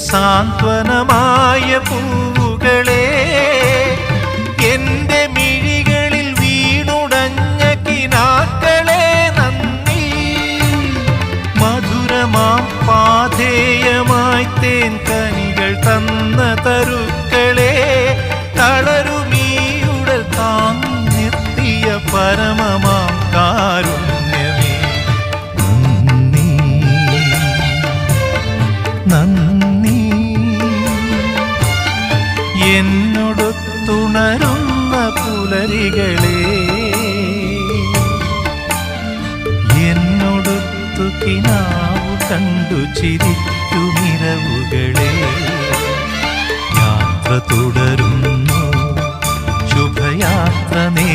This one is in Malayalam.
സാന്ത്വനമായ പൂവുകളെ, എന്റെ മിഴികളിൽ വീണുടഞ്ഞ കിനാക്കളെ നന്ദി. മധുരമാം പാധേയമായി തേൻ കനികൾ തന്ന തരുക്കളെ, തളരുമീയുടൽ താങ്ങി നിർത്തിയ പരമമാം കാരുണ്യമേ നന്ദി നന്ദി. എന്നോടൊത്തുണരുന്ന പുലരികളെ, എന്നോടൊത്തു കിനാവു കണ്ടു ചിരിക്കുമിരവുകളെ, യാത്ര തുടരുന്നു ശുഭയാത്ര നേ